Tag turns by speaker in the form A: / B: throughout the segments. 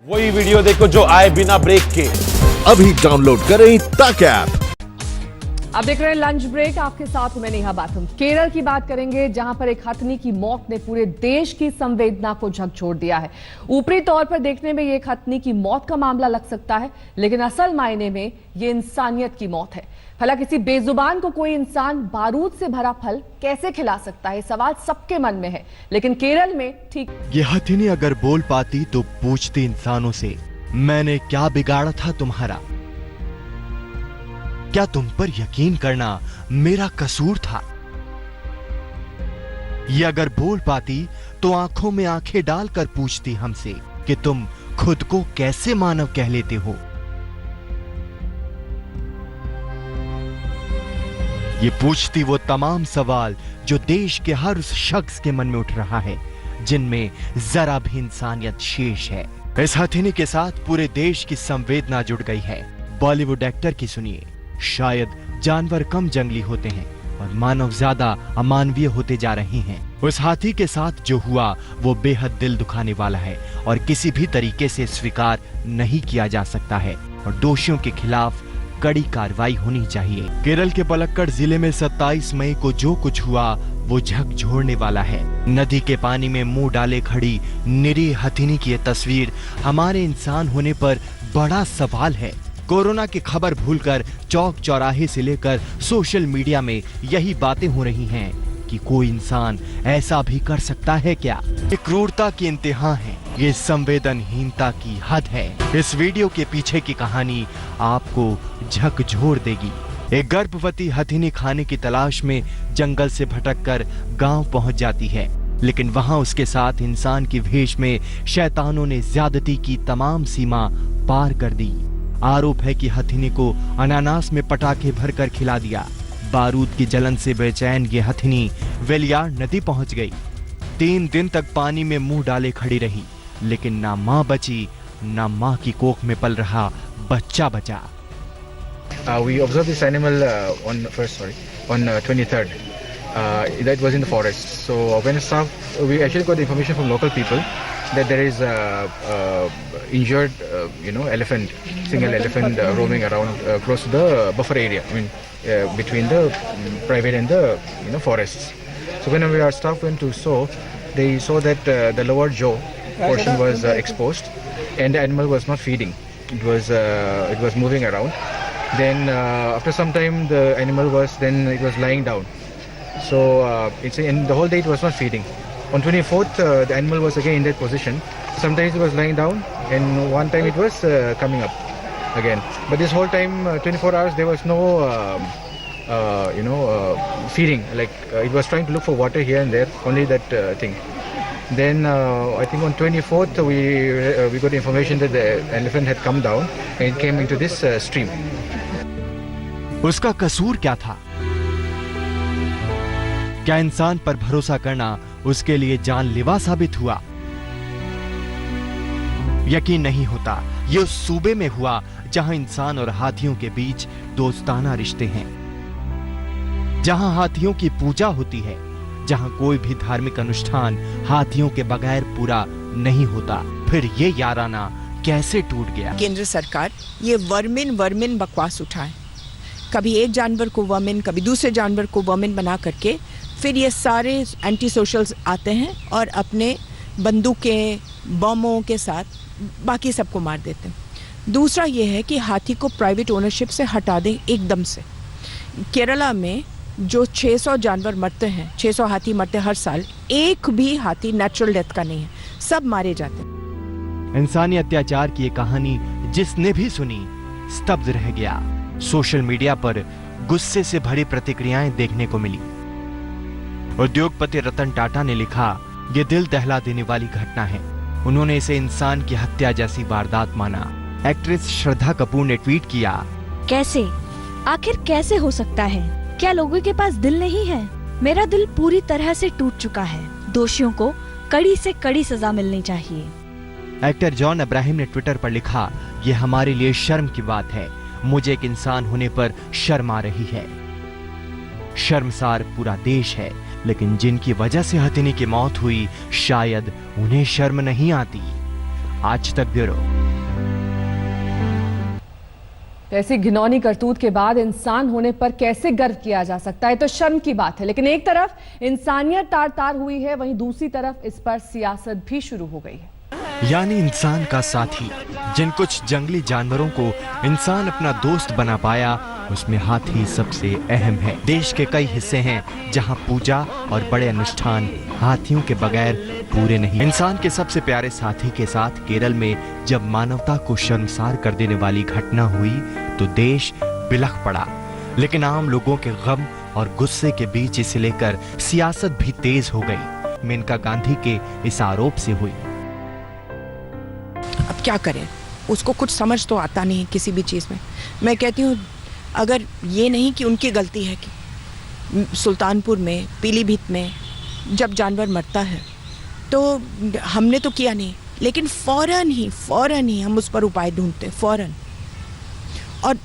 A: वही वीडियो देखो जो आए बिना ब्रेक के।
B: अभी डाउनलोड करें तक ऐप।
C: अब देख रहे हैं लंच ब्रेक, आपके साथ मैं नेहा बाथम। केरल की बात करेंगे, जहां पर एक हथनी की मौत ने पूरे देश की संवेदना को झकझोर दिया है। ऊपरी तौर पर देखने में ये एक हथनी की मौत का मामला लग सकता है, लेकिन असल मायने में ये इंसानियत की मौत है। भला किसी बेजुबान को कोई इंसान बारूद से भरा फल कैसे खिला सकता है, सवाल सबके मन में है। लेकिन केरल में ठीक
D: ये हथिनी अगर बोल पाती तो पूछती इंसानों से, मैंने क्या बिगाड़ा था तुम्हारा? क्या तुम पर यकीन करना मेरा कसूर था? ये अगर बोल पाती तो आंखों में आंखें डालकर पूछती हमसे कि तुम खुद को कैसे मानव कह लेते हो। ये पूछती वो तमाम सवाल जो देश के हर उस शख्स के मन में उठ रहा है जिनमें जरा भी इंसानियत शेष है। इस हथिनी के साथ पूरे देश की संवेदना जुड़ गई है। बॉलीवुड एक्टर की सुनिए, शायद जानवर कम जंगली होते हैं और मानव ज्यादा अमानवीय होते जा रहे हैं। उस हाथी के साथ जो हुआ वो बेहद दिल दुखाने वाला है और किसी भी तरीके से स्वीकार नहीं किया जा सकता है और दोषियों के खिलाफ कड़ी कार्रवाई होनी चाहिए। केरल के पलक्कड़ जिले में 27 मई को जो कुछ हुआ वो झकझोरने वाला है। नदी के पानी में मुंह डाले खड़ी निरीह हथिनी की ये तस्वीर हमारे इंसान होने पर बड़ा सवाल है। कोरोना की खबर भूलकर चौक चौराहे से लेकर सोशल मीडिया में यही बातें हो रही हैं कि कोई इंसान ऐसा भी कर सकता है क्या? ये क्रूरता की इंतहा है, ये संवेदनहीनता की हद है। इस वीडियो के पीछे की कहानी आपको झकझोर देगी। एक गर्भवती हथिनी खाने की तलाश में जंगल से भटककर गांव पहुंच जाती है, लेकिन वहां उसके साथ इंसान की भेष में शैतानों ने ज्यादती की तमाम सीमा पार कर दी। आरोप है कि हथिनी को अनानास में पटाखे भरकर खिला दिया। बारूद की जलन से बेचैन ये हथिनी वेलियार नदी पहुंच गई। 3 दिन तक पानी में मुंह डाले खड़ी रही, लेकिन ना मां बची ना मां की कोख में पल रहा बच्चा बचा।
E: We observed this animal on 23rd. That was in the forest. So when we actually got the information from local people that there is injured, elephant, single elephant roaming around close to the buffer area. I mean, between the private and the forests. So when our staff went to saw, they saw that the lower jaw portion was exposed, and the animal was not feeding. It was moving around. Then after some time, the animal was lying down. So in the whole day it was not feeding. On 24th, the animal was again in that position. Sometimes it was lying down, and one time it was coming up again. But this whole time, 24 hours, there was no feeding. Like it was trying to look for water here and there. Only that thing. Then I think on 24th we got information that the elephant had come down and it came into this stream.
D: उसका कसूर क्या था? क्या इंसान पर भरोसा करना उसके लिए जानलेवा साबित हुआ? यकीन नहीं होता। ये उस सूबे में हुआ जहां इंसान और हाथियों के बीच दोस्ताना रिश्ते हैं, जहां हाथियों की पूजा होती है, जहां कोई भी धार्मिक अनुष्ठान हाथियों के बगैर पूरा नहीं होता। फिर ये याराना कैसे टूट गया?
F: केंद्र सरकार ये वर्मिन बकवास उठाए, कभी एक जानवर को वर्मिन, कभी दूसरे जानवर को वर्मिन बना करके फिर ये सारे एंटी सोशल्स आते हैं और अपने बंदूकें, बमों के साथ बाकी सबको मार देते हैं। दूसरा ये है कि हाथी को प्राइवेट ओनरशिप से हटा दें एकदम से। केरला में जो 600 जानवर मरते हैं, 600 हाथी मरते हर साल, एक भी हाथी नेचुरल डेथ का नहीं है, सब मारे जाते हैं।
D: इंसानी अत्याचार की ये कहानी जिसने भी सुनी स्तब्ध रह गया। सोशल मीडिया पर गुस्से से भरी प्रतिक्रियाएं देखने को मिली। उद्योगपति रतन टाटा ने लिखा, ये दिल दहला देने वाली घटना है। उन्होंने इसे इंसान की हत्या जैसी वारदात माना। एक्ट्रेस श्रद्धा कपूर ने ट्वीट किया,
G: कैसे, आखिर कैसे हो सकता है? क्या लोगों के पास दिल नहीं है? मेरा दिल पूरी तरह से टूट चुका है। दोषियों को कड़ी से कड़ी सजा मिलनी चाहिए।
D: एक्टर जॉन अब्राहम ने ट्विटर पर लिखा, ये हमारे लिए शर्म की बात है। मुझे एक इंसान होने पर शर्म आ रही है। शर्मसार पूरा देश है, लेकिन जिनकी वजह से हथिनी की मौत हुई शायद उन्हें शर्म नहीं आती। आज तक ब्यूरो।
C: ऐसी घिनौनी करतूत के बाद इंसान होने पर कैसे गर्व किया जा सकता है, तो शर्म की बात है। लेकिन एक तरफ इंसानियत तार तार हुई है, वहीं दूसरी तरफ इस पर सियासत भी शुरू हो गई है।
D: यानी इंसान का साथी। जिन कुछ जंगली जानवरों को इंसान अपना दोस्त बना पाया, उसमें हाथी सबसे अहम है। देश के कई हिस्से हैं जहां पूजा और बड़े अनुष्ठान हाथियों के बगैर पूरे नहीं। इंसान के सबसे प्यारे साथी के साथ केरल में जब मानवता को शर्मसार कर देने वाली घटना हुई तो देश बिलख पड़ा। लेकिन आम लोगों के गम और गुस्से के बीच इसे लेकर सियासत भी तेज हो गई। मेनका गांधी के इस आरोप से हुई।
F: अब क्या करें, उसको कुछ समझ तो आता नहीं किसी भी चीज़ में। मैं कहती हूँ अगर ये नहीं कि उनकी गलती है कि सुल्तानपुर में, पीलीभीत में जब जानवर मरता है तो हमने तो किया नहीं, लेकिन फौरन ही हम उस पर उपाय ढूंढते हैं, फौरन। और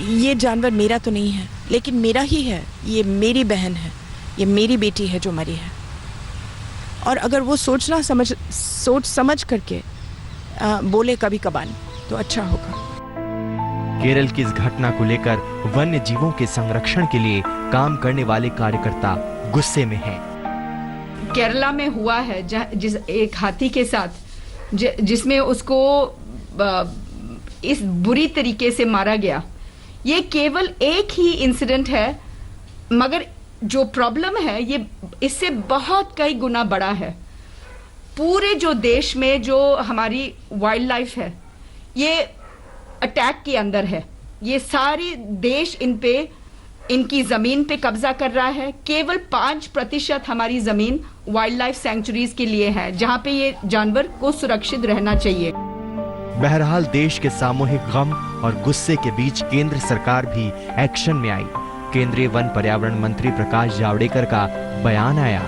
F: ये जानवर मेरा तो नहीं है, लेकिन मेरा ही है, ये मेरी बहन है, ये मेरी बेटी है जो मरी है। और अगर वो सोच समझ करके बोले कभी कभार तो अच्छा होगा।
D: केरल की इस घटना को लेकर वन्य जीवों के संरक्षण के लिए काम करने वाले कार्यकर्ता गुस्से में हैं।
H: केरला में हुआ है जिस एक हाथी के साथ जिसमें उसको इस बुरी तरीके से मारा गया। ये केवल एक ही इंसिडेंट है, मगर जो प्रॉब्लम है ये इससे बहुत कई गुना बड़ा है। पूरे जो देश में जो हमारी वाइल्ड लाइफ है ये अटैक के अंदर है। ये सारी देश इनकी जमीन पे कब्जा कर रहा है। केवल 5% हमारी जमीन वाइल्ड लाइफ सैंक्चुरीज के लिए है, जहां पे ये जानवर को सुरक्षित रहना चाहिए।
D: बहरहाल देश के सामूहिक गम और गुस्से के बीच केंद्र सरकार भी एक्शन में आई। केंद्रीय वन पर्यावरण मंत्री प्रकाश जावड़ेकर का बयान आया।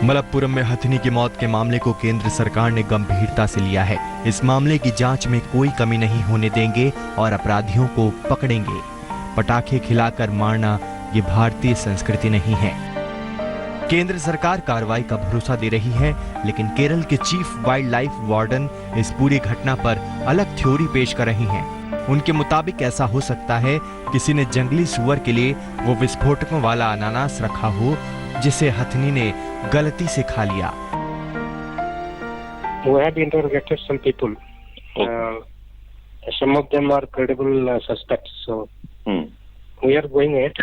D: मलप्पुरम में हथिनी की मौत के मामले को केंद्र सरकार ने गंभीरता से लिया है। इस मामले की जांच में कोई कमी नहीं होने देंगे और अपराधियों को पकड़ेंगे। पटाखे खिलाकर मारना ये भारतीय संस्कृति नहीं है। केंद्र सरकार कार्रवाई का भरोसा दे रही है, लेकिन केरल के चीफ वाइल्ड लाइफ वार्डन इस पूरी घटना पर अलग थ्योरी पेश कर रही हैं। उनके मुताबिक ऐसा हो सकता है किसी ने जंगली सुअर के लिए वो विस्फोटकों वाला अनानास रखा हो जिसे हथनी ने गलती से खा लिया।
I: We have interrogated some people. Some of them are credible suspects. So we are going ahead.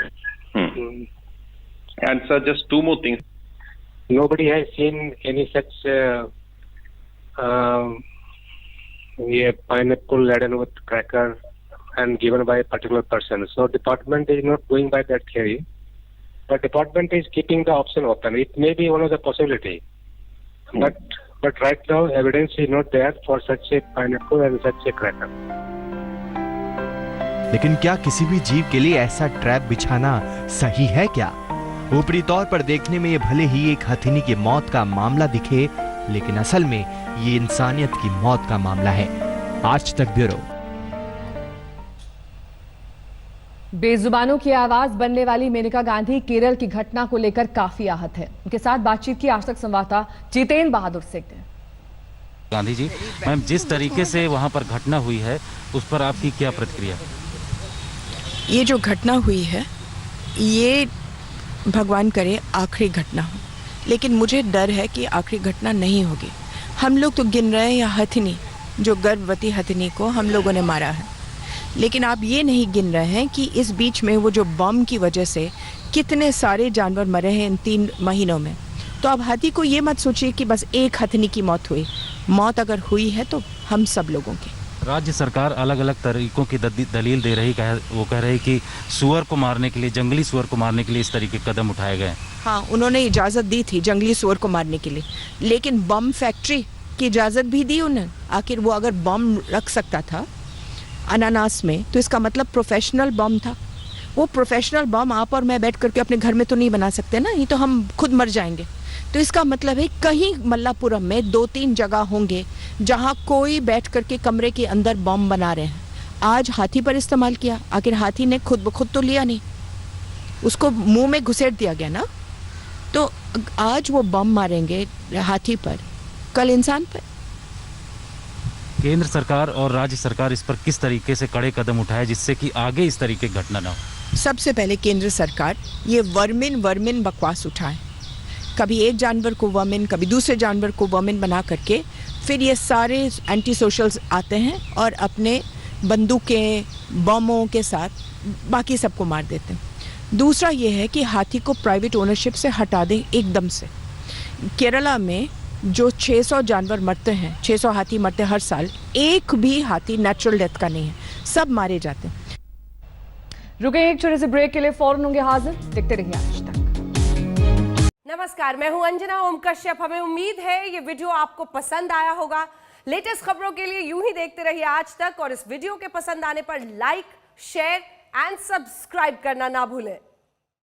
J: And sir, just two more things.
I: Nobody has seen any such pineapple laden with cracker and given by a particular person. So department is not going by that theory. But department is keeping the option open. It may be one of the possibility. But right now evidence is not there for such a pineapple and such a cracker.
D: लेकिन क्या किसी भी जीव के लिए ऐसा trap बिछाना सही है क्या? ऊपरी तौर पर देखने में ये भले ही एक हथिनी की मौत का मामला दिखे, लेकिन असल में ये इंसानियत की मौत का मामला है। आज तक ब्यूरो।
C: बेजुबानों की आवाज बनने वाली मेनका गांधी केरल की घटना को लेकर काफी आहत है। उनके साथ बातचीत की आज तक संवाददाता जितेंद्र बहादुर सिंह ने।
K: गांधी जी, मैम जिस तरीके से वहां पर घटना हुई है उस पर आपकी क्या प्रतिक्रिया?
F: ये जो घटना हुई है ये भगवान करे आखिरी घटना हो, लेकिन मुझे डर है कि आखिरी घटना नहीं होगी। हम लोग तो गिन रहे हैं या हथिनी, जो गर्भवती हथिनी को हम लोगों ने मारा है, लेकिन आप ये नहीं गिन रहे हैं कि इस बीच में वो जो बम की वजह से कितने सारे जानवर मरे हैं इन 3 महीनों में। तो अब हाथी को ये मत सोचिए कि बस एक हथिनी की मौत हुई। मौत अगर हुई है तो हम सब लोगों की।
K: राज्य सरकार अलग अलग तरीकों की दलील दे रही है। वो कह रही कि सुअर को मारने के लिए, जंगली सुअर को मारने के लिए इस तरीके के कदम उठाए गए।
F: हाँ, उन्होंने इजाज़त दी थी जंगली सुअर को मारने के लिए, लेकिन बम फैक्ट्री की इजाज़त भी दी उन्होंने। आखिर वो अगर बम रख सकता था अनानास में तो इसका मतलब प्रोफेशनल बम था। वो प्रोफेशनल बम आप और मैं बैठ करके अपने घर में तो नहीं बना सकते ना, ये तो हम खुद मर जाएंगे। तो इसका मतलब है कहीं मल्लापुरम में 2-3 जगह होंगे जहां कोई बैठ करके कमरे के अंदर बम बना रहे हैं। आज हाथी पर इस्तेमाल किया, आखिर हाथी ने खुद ब खुद तो लिया नहीं, उसको मुंह में घुसेड़ दिया गया ना। तो आज वो बम मारेंगे हाथी पर, कल इंसान पर।
K: केंद्र सरकार और राज्य सरकार इस पर किस तरीके से कड़े कदम उठाए जिससे कि आगे इस तरीके की घटना ना हो?
F: सबसे पहले केंद्र सरकार ये वर्मिन बकवास उठाए। कभी एक जानवर को वर्मिन, कभी दूसरे जानवर को वर्मिन बना करके फिर ये सारे एंटी सोशल्स आते हैं और अपने बंदूकें, बमों के साथ बाकी सबको मार देते हैं। दूसरा ये है कि हाथी को प्राइवेट ओनरशिप से हटा दें एकदम से। केरला में जो 600 जानवर मरते हैं, 600 हाथी मरते हर साल, एक भी हाथी नेचुरल डेथ का नहीं है, सब मारे जाते हैं।
C: रुके एक छोटे से ब्रेक के लिए, फौरन होंगे हाजिर, देखते रहिए आज तक।
J: नमस्कार, मैं हूं अंजना ओम कश्यप। हमें उम्मीद है ये वीडियो आपको पसंद आया होगा। लेटेस्ट खबरों के लिए यूं ही देखते रहिए आज तक, और इस वीडियो के पसंद आने पर लाइक, शेयर एंड सब्सक्राइब करना ना भूलें।